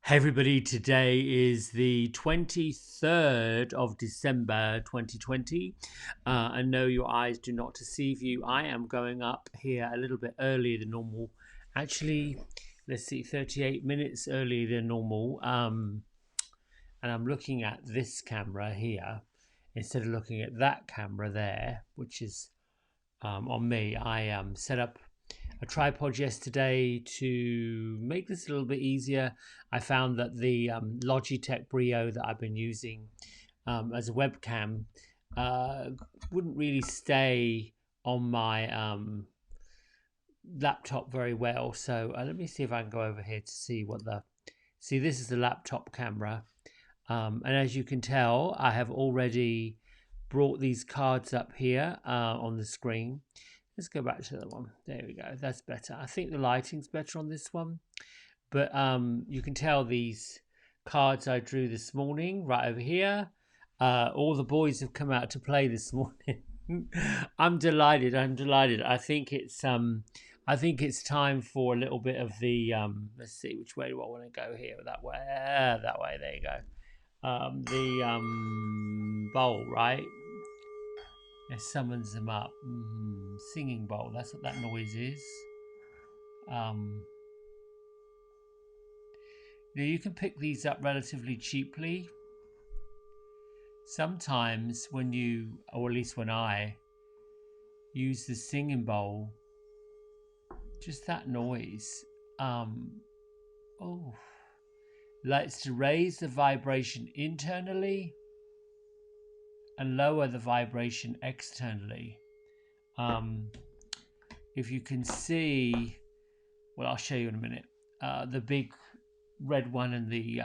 Hey everybody, today is the 23rd of December 2020. And no, your eyes do not deceive you. I am going up here a little bit earlier than normal. Actually, let's see, 38 minutes earlier than normal. And I'm looking at this camera here instead of looking at that camera there, which is on me. I set up a tripod yesterday to make this a little bit easier. I found that the Logitech Brio that I've been using as a webcam wouldn't really stay on my laptop very well. So let me see if I can go over here to see what see, this is the laptop camera. And as you can tell, I have already brought these cards up here on the screen. Let's go back to the one. There we go. That's better. I think the lighting's better on this one. But you can tell these cards I drew this morning right over here. All the boys have come out to play this morning. I'm delighted. I think it's time for a little bit of the let's see, which way do I want to go here? That way. That way. There you go. The bowl, right? It summons them up. Singing bowl, that's what that noise is. You can pick these up relatively cheaply. Sometimes when you, or at least when I, use the singing bowl, just that noise, likes to raise the vibration internally and lower the vibration externally. If you can see, well, I'll show you in a minute, the big red one and the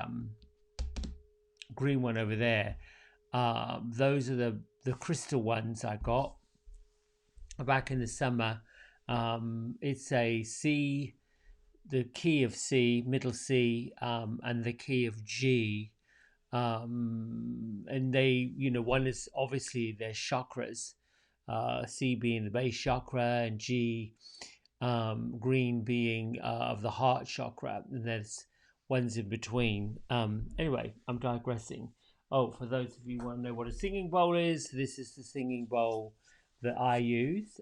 green one over there, those are the crystal ones I got back in the summer. It's a C, the key of C, middle C, and the key of G. And they, one is obviously their chakras, C being the base chakra and G, green being of the heart chakra, and there's ones in between. Anyway, I'm digressing. Oh, for those of you who want to know what a singing bowl is, this is the singing bowl that I use.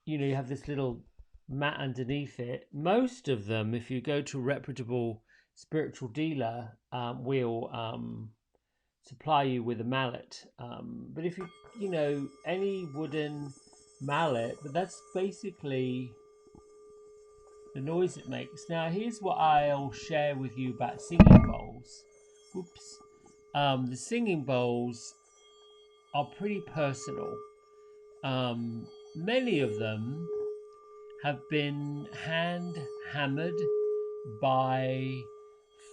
You have this little mat underneath it. Most of them, if you go to a reputable spiritual dealer, will supply you with a mallet. But if any wooden mallet, but that's basically the noise it makes. Now, here's what I'll share with you about singing bowls. Oops. The singing bowls are pretty personal. Many of them have been hand hammered by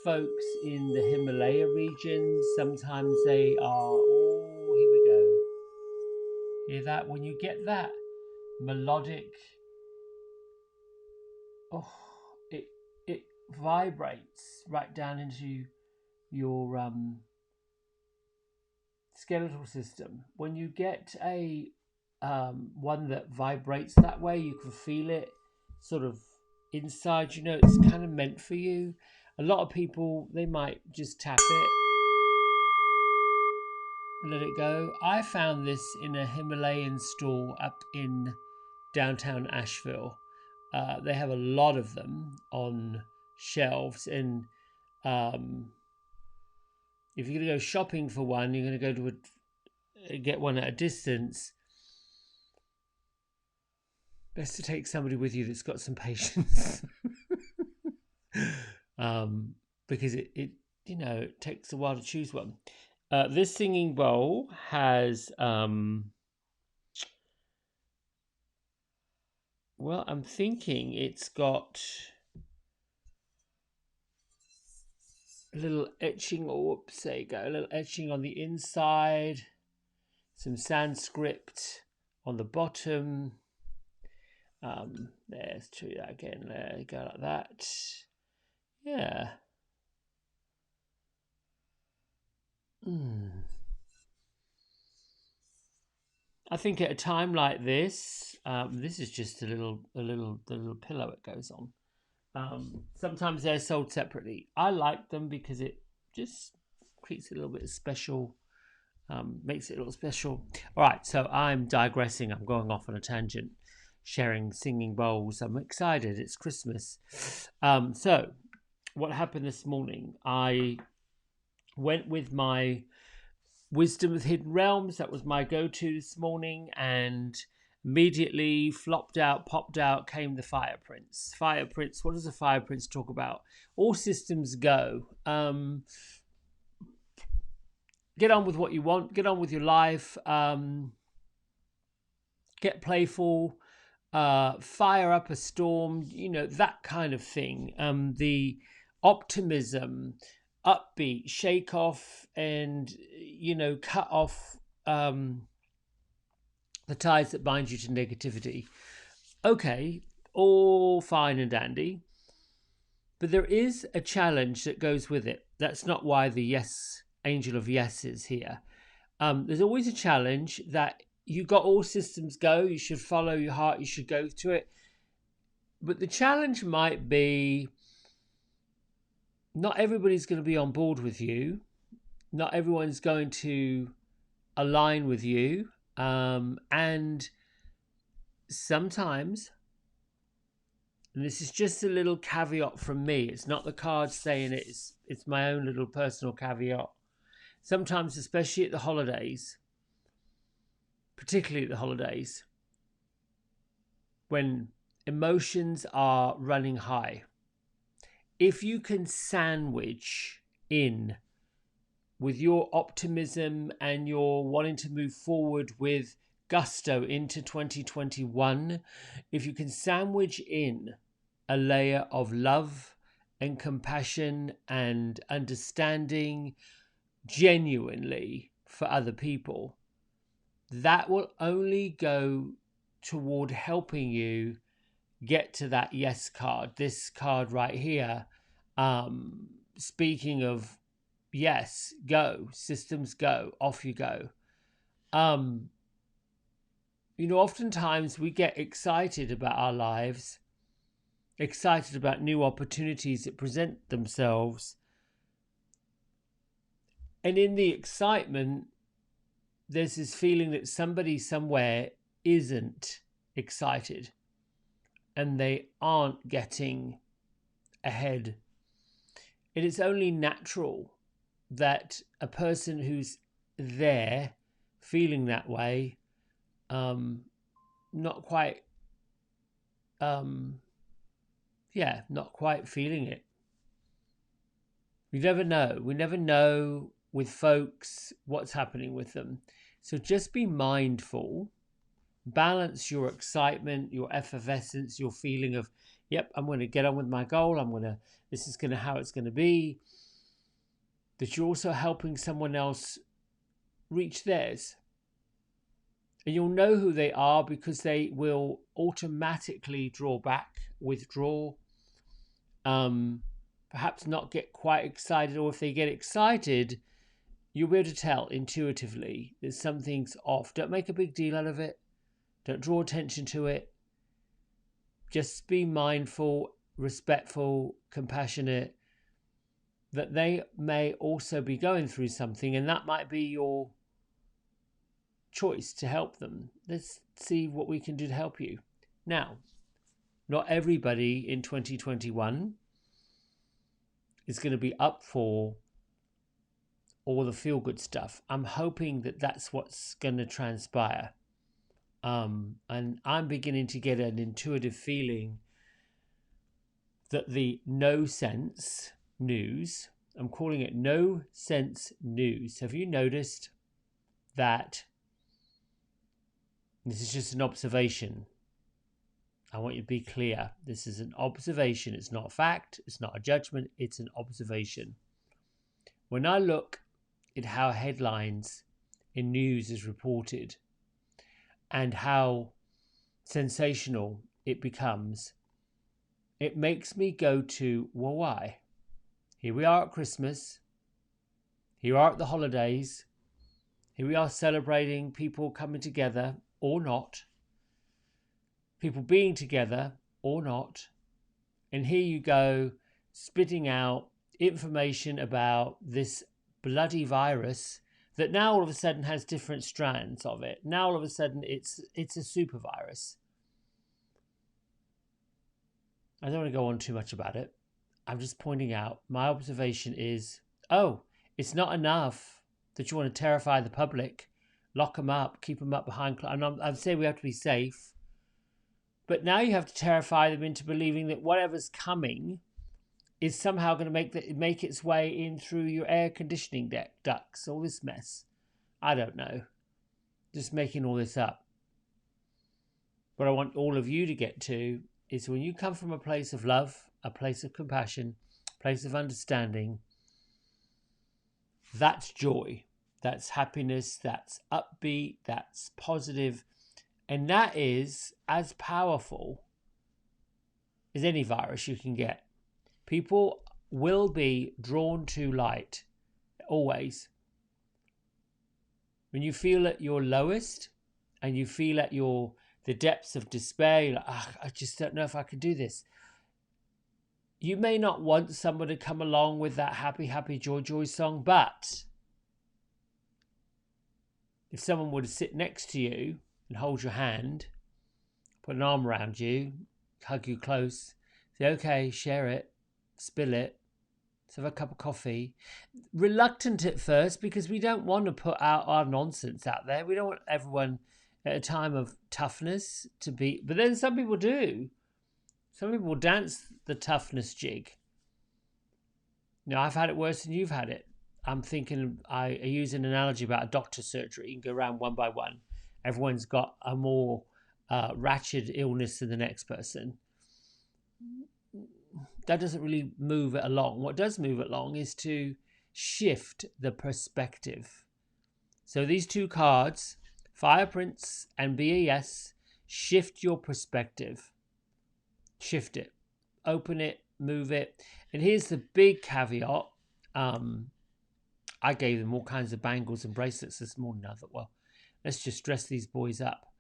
folks in the Himalaya region. Sometimes they are, oh, here we go. Hear that? When you get that melodic, it vibrates right down into your skeletal system. When you get a one that vibrates that way, you can feel it sort of inside. It's kind of meant for you. A lot of people, they might just tap it and let it go. I found this in a Himalayan store up in downtown Asheville. They have a lot of them on shelves, and if you're going to go shopping for one, you're going to go to get one at a distance. Best to take somebody with you that's got some patience. Because it takes a while to choose one. This singing bowl has well, I'm thinking it's got a little etching, there you go, a little etching on the inside, some Sanskrit on the bottom. Let's do that again. There you go, like that. Yeah. I think at a time like this, this is just the little pillow it goes on. Sometimes they're sold separately. I like them because it just creates a little bit of special, makes it a little special. All right, so I'm digressing. I'm going off on a tangent, sharing singing bowls. I'm excited. It's Christmas. So what happened this morning? I went with my Wisdom of Hidden Realms. That was my go-to this morning, and immediately popped out came the Fire Prince. Fire Prince, what does the Fire Prince talk about? All systems go. Get on with what you want, get on with your life, get playful, fire up a storm, that kind of thing. The optimism, upbeat, shake off and, cut off the ties that bind you to negativity. Okay, all fine and dandy. But there is a challenge that goes with it. That's not why the yes, angel of yes is here. There's always a challenge that you got all systems go. You should follow your heart. You should go to it. But the challenge might be not everybody's going to be on board with you. Not everyone's going to align with you. And sometimes, and this is just a little caveat from me, it's not the cards saying it, it's my own little personal caveat. Sometimes, especially at the holidays, particularly at the holidays, when emotions are running high, if you can sandwich in with your optimism and your wanting to move forward with gusto into 2021, if you can sandwich in a layer of love and compassion and understanding genuinely for other people, that will only go toward helping you get to that yes card. This card right here, speaking of yes, go, systems go, off you go. Oftentimes we get excited about our lives, excited about new opportunities that present themselves. And in the excitement, there's this feeling that somebody somewhere isn't excited and they aren't getting ahead. It is only natural that a person who's there feeling that way, not quite feeling it. We never know with folks what's happening with them. So just be mindful, balance your excitement, your effervescence, your feeling of, yep, I'm going to get on with my goal. This is how it's going to be. That you're also helping someone else reach theirs. And you'll know who they are because they will automatically withdraw, perhaps not get quite excited, or if they get excited, you'll be able to tell intuitively that something's off. Don't make a big deal out of it. Don't draw attention to it. Just be mindful, respectful, compassionate, that they may also be going through something, and that might be your choice to help them. Let's see what we can do to help you. Now, not everybody in 2021 is going to be up for all the feel-good stuff. I'm hoping that that's what's going to transpire. And I'm beginning to get an intuitive feeling that the no sense news, I'm calling it no sense news. Have you noticed that? This is just an observation. I want you to be clear. This is an observation. It's not a fact. It's not a judgment. It's an observation. When I look at how headlines in news is reported and how sensational it becomes, it makes me go to, well, why? Here we are at Christmas. Here we are at the holidays. Here we are celebrating people coming together or not, people being together or not. And here you go, spitting out information about this bloody virus that now all of a sudden has different strands of it. Now all of a sudden it's a super virus. I don't want to go on too much about it. I'm just pointing out, my observation is, oh, it's not enough that you want to terrify the public, lock them up, keep them up behind. And I'm saying we have to be safe. But now you have to terrify them into believing that whatever's coming is somehow going to make its way in through your air conditioning ducts. All this mess. I don't know. Just making all this up. What I want all of you to get to is when you come from a place of love, a place of compassion, a place of understanding, that's joy, that's happiness, that's upbeat, that's positive, and that is as powerful as any virus you can get. People will be drawn to light, always. When you feel at your lowest and you feel at the depths of despair, you're like, I just don't know if I can do this. You may not want someone to come along with that happy, happy, joy, joy song, but if someone were to sit next to you and hold your hand, put an arm around you, hug you close, say, okay, share it, spill it, let's have a cup of coffee. Reluctant at first because we don't want to put out our nonsense out there. We don't want everyone at a time of toughness to be, but then some people do. Some people dance the toughness jig. Now, I've had it worse than you've had it. I'm thinking, I use an analogy about a doctor's surgery. You can go around one by one. Everyone's got a more ratchet illness than the next person. That doesn't really move it along. What does move it along is to shift the perspective. So these two cards, Fire Prince and BAS, shift your perspective. Shift it. Open it. Move it. And here's the big caveat. I gave them all kinds of bangles and bracelets this morning. I thought, well, let's just dress these boys up.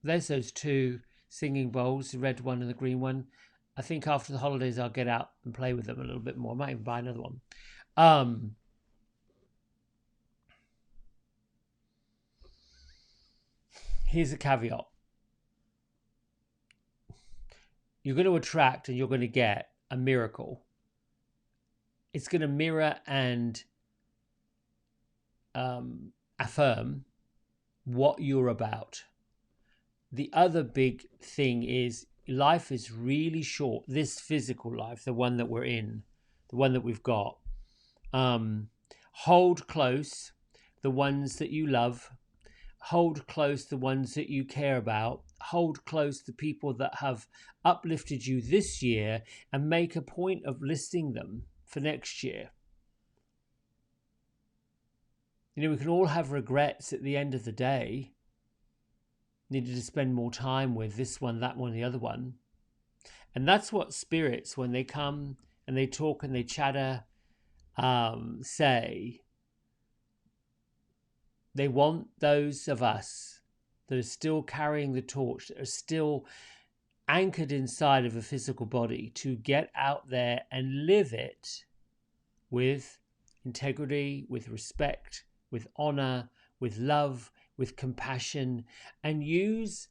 There's those two singing bowls, the red one and the green one. I think after the holidays, I'll get out and play with them a little bit more. I might even buy another one. Here's a caveat. You're going to attract and you're going to get a miracle. It's going to mirror and affirm what you're about. The other big thing is life is really short. This physical life, the one that we're in, the one that we've got. Hold close the ones that you love. Hold close the ones that you care about. Hold close the people that have uplifted you this year and make a point of listing them for next year. You know, we can all have regrets at the end of the day. Needed to spend more time with this one, that one, the other one. And that's what spirits, when they come and they talk and they chatter, say. They want those of us that are still carrying the torch, that are still anchored inside of a physical body, to get out there and live it with integrity, with respect, with honor, with love, with compassion, and use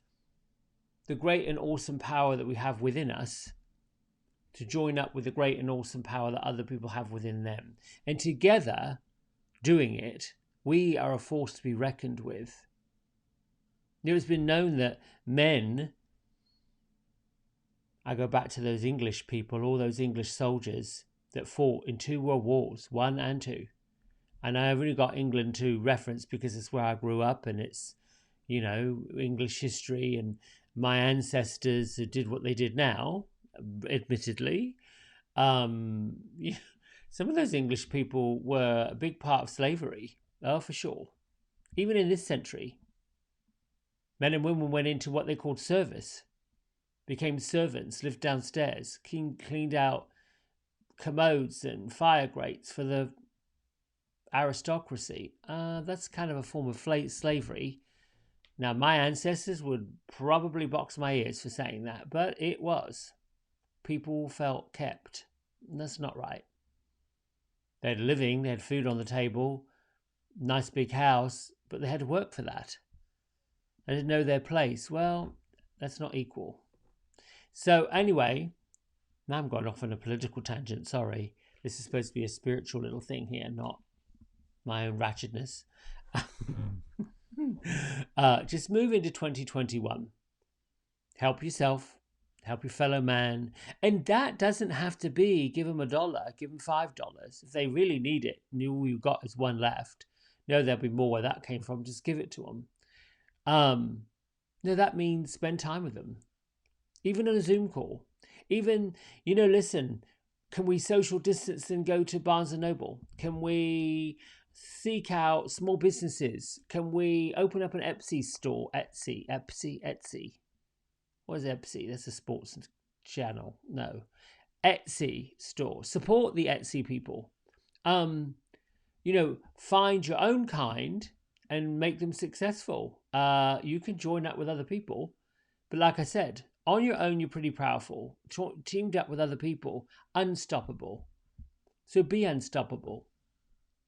the great and awesome power that we have within us to join up with the great and awesome power that other people have within them. And together, doing it, we are a force to be reckoned with. It has been known that men, I go back to those English people, all those English soldiers that fought in 2 world wars, 1 and 2. And I've only got England to reference because it's where I grew up and it's, you know, English history, and my ancestors who did what they did now, admittedly. Some of those English people were a big part of slavery. Oh, for sure. Even in this century, men and women went into what they called service, became servants, lived downstairs, cleaned out commodes and fire grates for the aristocracy. That's kind of a form of slavery. Now, my ancestors would probably box my ears for saying that, but it was. People felt kept. That's not right. They had a living, they had food on the table, nice big house, but they had to work for that. They didn't know their place. Well, that's not equal. So, anyway, now I'm going off on a political tangent. Sorry. This is supposed to be a spiritual little thing here, not my own ratchetness. Just move into 2021. Help yourself, help your fellow man. And that doesn't have to be give them $1, give them $5. If they really need it, and all you've got is one left, no, there'll be more where that came from. Just give it to them. No, that means spend time with them, even on a Zoom call. Even, listen, can we social distance and go to Barnes & Noble? Can we seek out small businesses? Can we open up an Etsy store? Etsy. What is Etsy? That's a sports channel. No. Etsy store. Support the Etsy people. Find your own kind and make them successful. You can join up with other people. But like I said, on your own, you're pretty powerful. Teamed up with other people, unstoppable. So be unstoppable.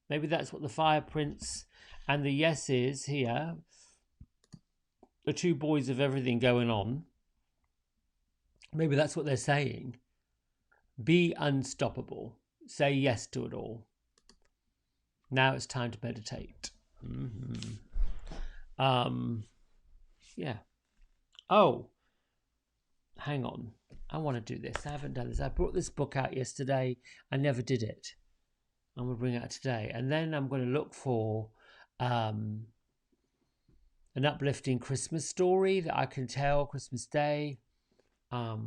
Maybe that's what the Fire Prince and the Yes is here. The two boys of everything going on. Maybe that's what they're saying. Be unstoppable. Say yes to it all. Now it's time to meditate. Yeah. Oh, hang on. I want to do this. I haven't done this. I brought this book out yesterday. I never did it. I'm going to bring it out today. And then I'm going to look for an uplifting Christmas story that I can tell Christmas Day. That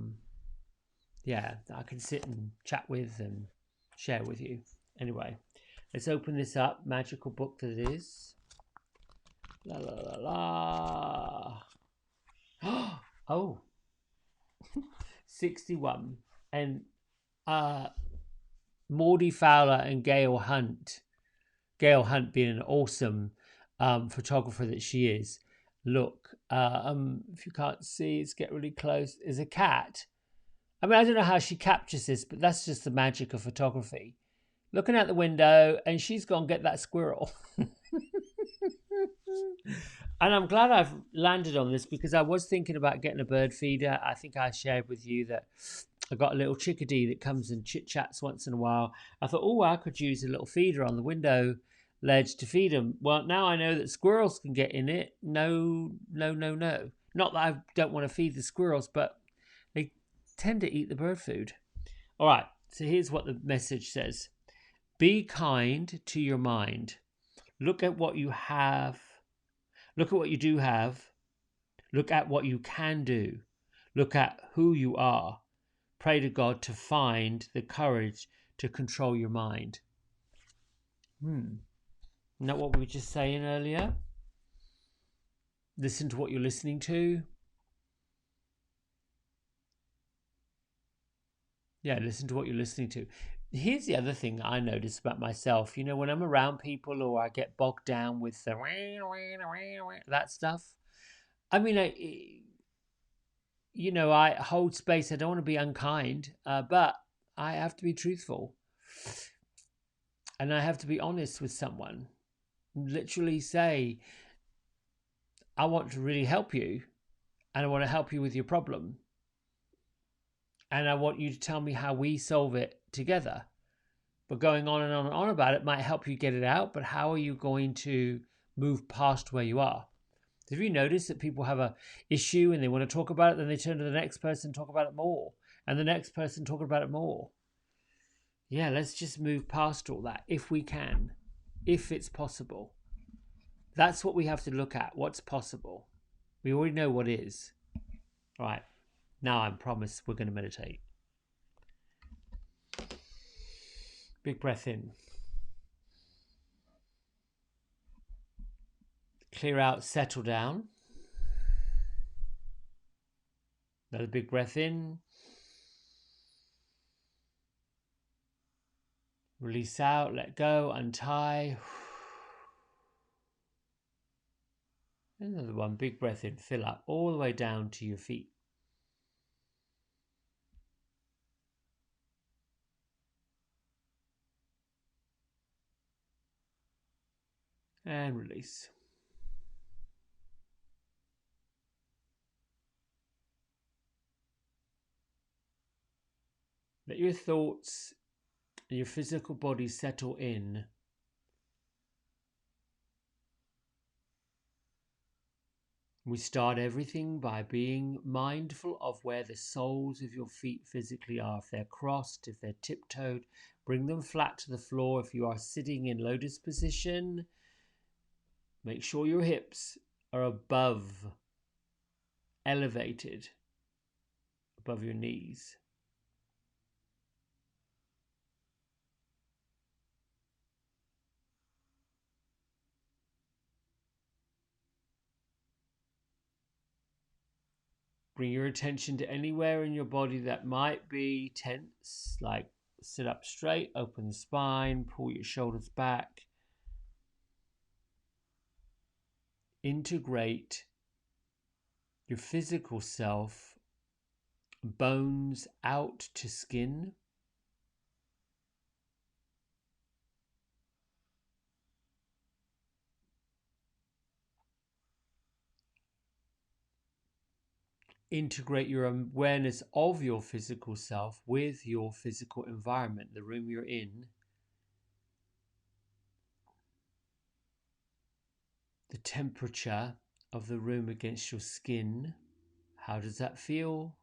I can sit and chat with and share with you. Anyway, let's open this up. Magical book that it is. La la la la. Oh. 61. And Maudie Fowler and Gail Hunt being an awesome photographer that she is. Look, if you can't see, let's get really close. There's a cat. I mean, I don't know how she captures this, but that's just the magic of photography. Looking out the window, and she's gone get that squirrel. And I'm glad I've landed on this because I was thinking about getting a bird feeder. I think I shared with you that I got a little chickadee that comes and chit-chats once in a while. I thought, I could use a little feeder on the window ledge to feed them. Well, now I know that squirrels can get in it. No. Not that I don't want to feed the squirrels, but they tend to eat the bird food. All right, so here's what the message says. Be kind to your mind. Look at what you have. Look at what you do have. Look at what you can do. Look at who you are. Pray to God to find the courage to control your mind. Isn't that what we were just saying earlier? Listen to what you're listening to. Yeah, listen to what you're listening to. Here's the other thing I notice about myself. When I'm around people or I get bogged down with the that stuff. I mean, I hold space. I don't want to be unkind, but I have to be truthful. And I have to be honest with someone. Literally say, I want to really help you. And I want to help you with your problem. And I want you to tell me how we solve it together. But going on and on and on about it might help you get it out. But how are you going to move past where you are? Have you noticed that people have a issue and they want to talk about it, then they turn to the next person and talk about it more, and the next person talking about it more? Yeah, let's just move past all that if we can, if it's possible. That's what we have to look at. What's possible? We already know what is. All right. Now I promise we're going to meditate. Big breath in. Clear out, settle down. Another big breath in. Release out, let go, untie. Another one, big breath in, fill up all the way down to your feet. And release. Let your thoughts and your physical body settle in. We start everything by being mindful of where the soles of your feet physically are. If they're crossed, if they're tiptoed, bring them flat to the floor. If you are sitting in lotus position, make sure your hips are elevated above your knees. Bring your attention to anywhere in your body that might be tense, like sit up straight, open the spine, pull your shoulders back. Integrate your physical self, bones out to skin. Integrate your awareness of your physical self with your physical environment, the room you're in, the temperature of the room against your skin. How does that feel?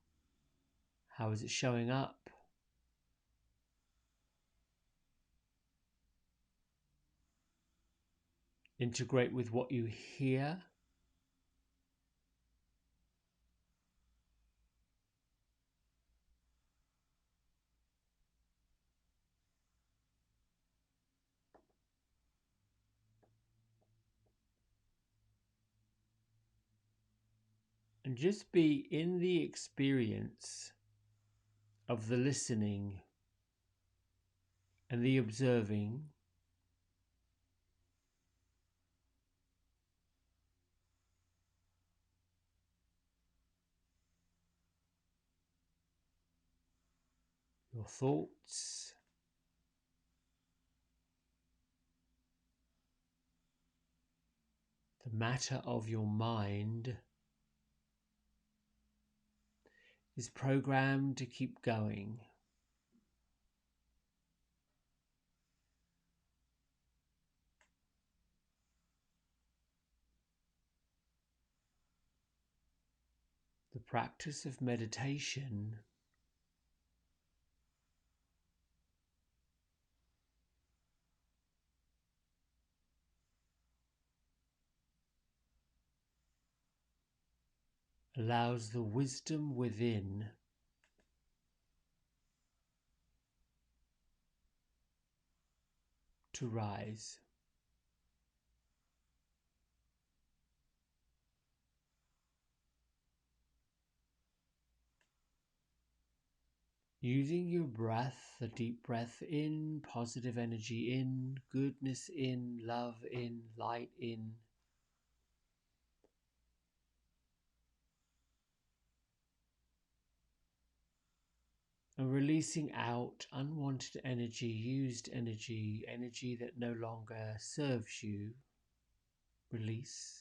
How is it showing up? Integrate with what you hear. And just be in the experience of the listening and the observing. Your thoughts, the matter of your mind is programmed to keep going. The practice of meditation allows the wisdom within to rise. Using your breath, a deep breath in, positive energy in, goodness in, love in, light in. And releasing out unwanted energy, used energy, energy that no longer serves you. Release.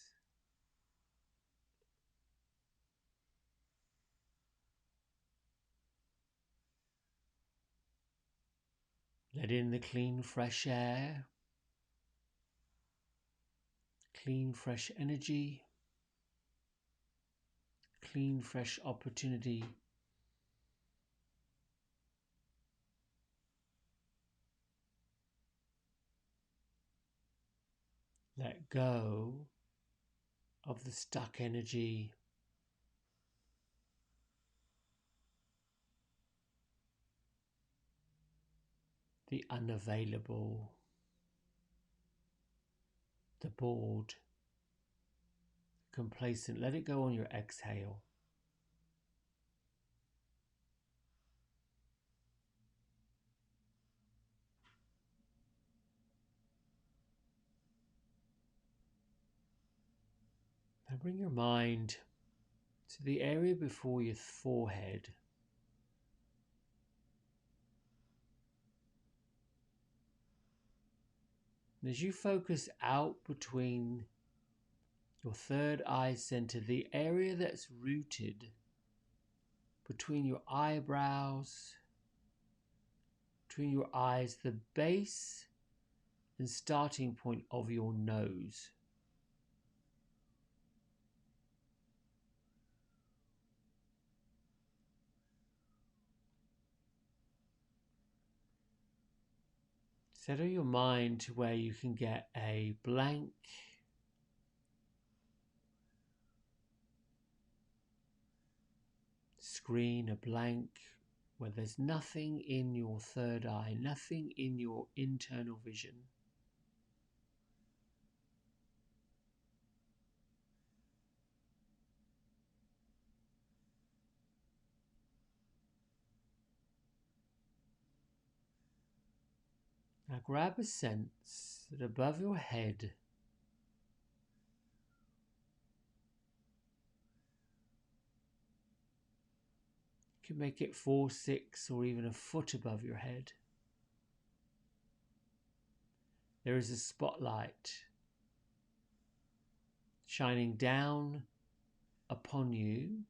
Let in the clean, fresh air, clean, fresh energy, clean, fresh opportunity. Let go of the stuck energy. The unavailable, the bored, complacent. Let it go on your exhale. bring your mind to the area before your forehead. And as you focus out between your third eye center, the area that's rooted between your eyebrows, between your eyes, the base and starting point of your nose. Settle your mind to where you can get a blank screen, a blank where there's nothing in your third eye, nothing in your internal vision. Now grab a sense that above your head you can make it 4, 6 or even a foot above your head. There is a spotlight shining down upon you.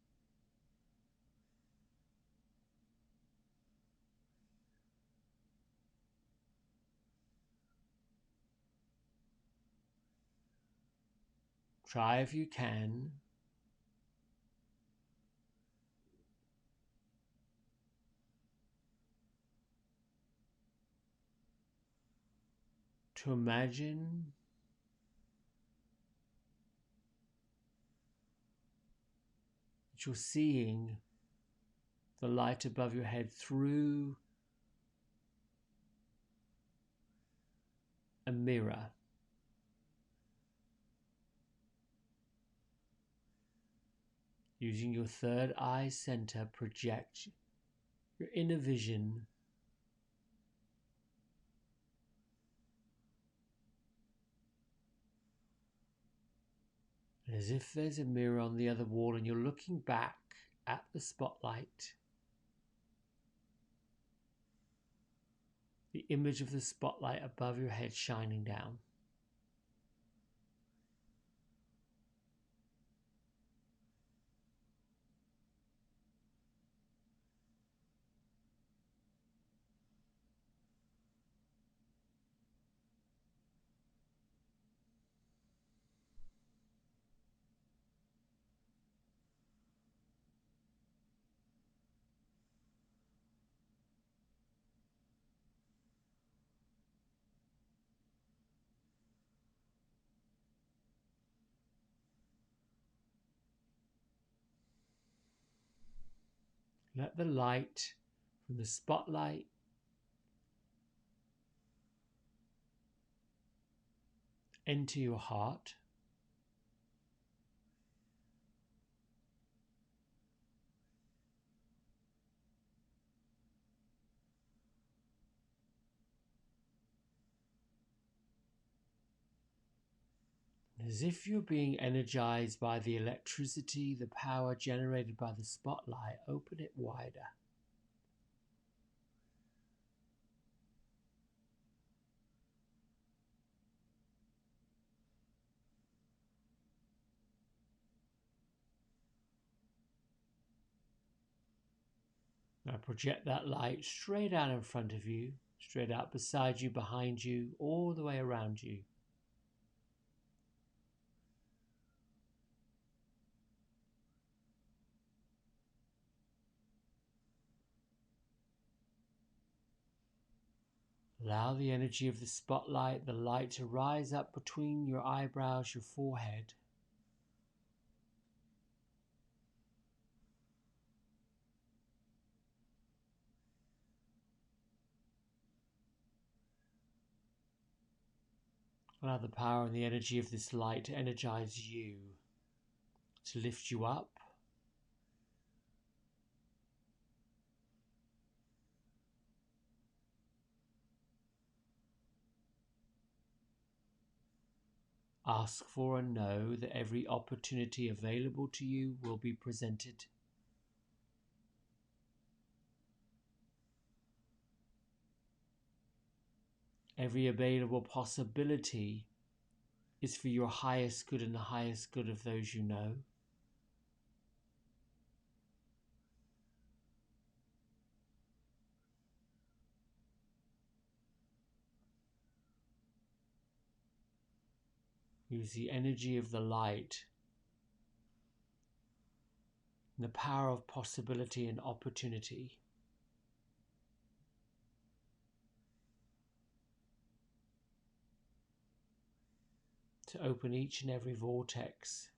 Try if you can to imagine that you're seeing the light above your head through a mirror. Using your third eye center, project your inner vision as if there's a mirror on the other wall and you're looking back at the spotlight. The image of the spotlight above your head shining down. Let the light from the spotlight enter your heart. As if you're being energized by the electricity, the power generated by the spotlight, open it wider. Now project that light straight out in front of you, straight out beside you, behind you, all the way around you. Allow the energy of the spotlight, the light, to rise up between your eyebrows, your forehead. Allow the power and the energy of this light to energize you, to lift you up. Ask for and know that every opportunity available to you will be presented. Every available possibility is for your highest good and the highest good of those you know. Use the energy of the light, the power of possibility and opportunity to open each and every vortex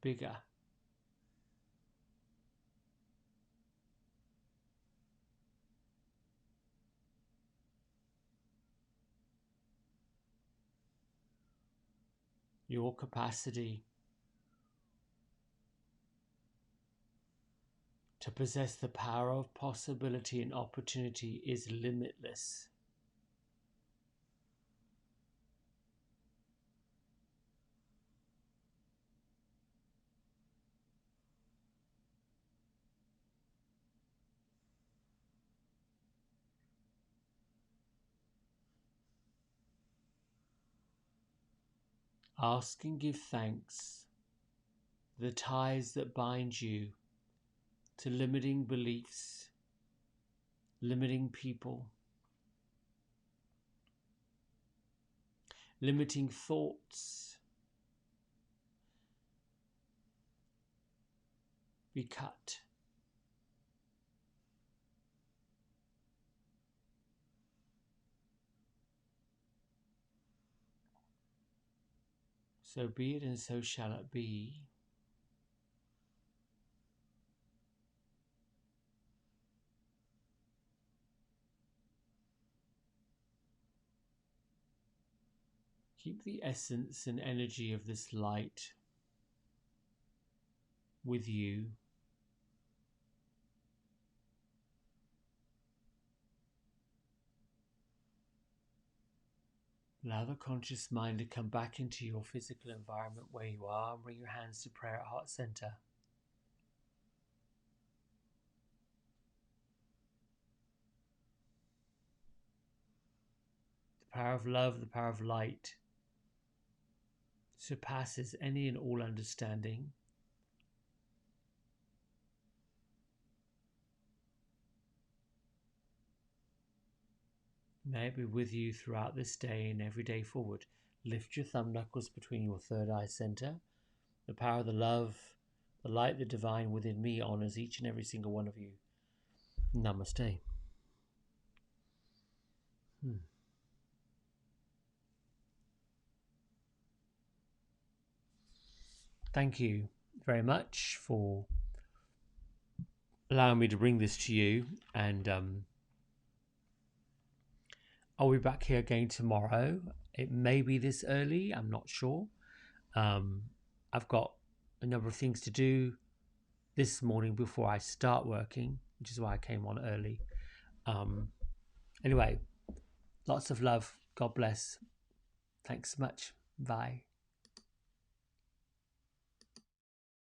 bigger. Your capacity to possess the power of possibility and opportunity is limitless. Ask and give thanks for the ties that bind you to limiting beliefs, limiting people, limiting thoughts. Be cut. So be it and so shall it be. Keep the essence and energy of this light with you. Allow the conscious mind to come back into your physical environment where you are and bring your hands to prayer at heart center. The power of love, the power of light surpasses any and all understanding. May it be with you throughout this day and every day forward. Lift your thumb knuckles between your third eye center. The power of the love, the light, the divine within me honors each and every single one of you. Namaste. Thank you very much for allowing me to bring this to you, and I'll be back here again tomorrow. It may be this early, I'm not sure. I've got a number of things to do this morning before I start working, which is why I came on early. Anyway, lots of love. God bless. Thanks so much. Bye.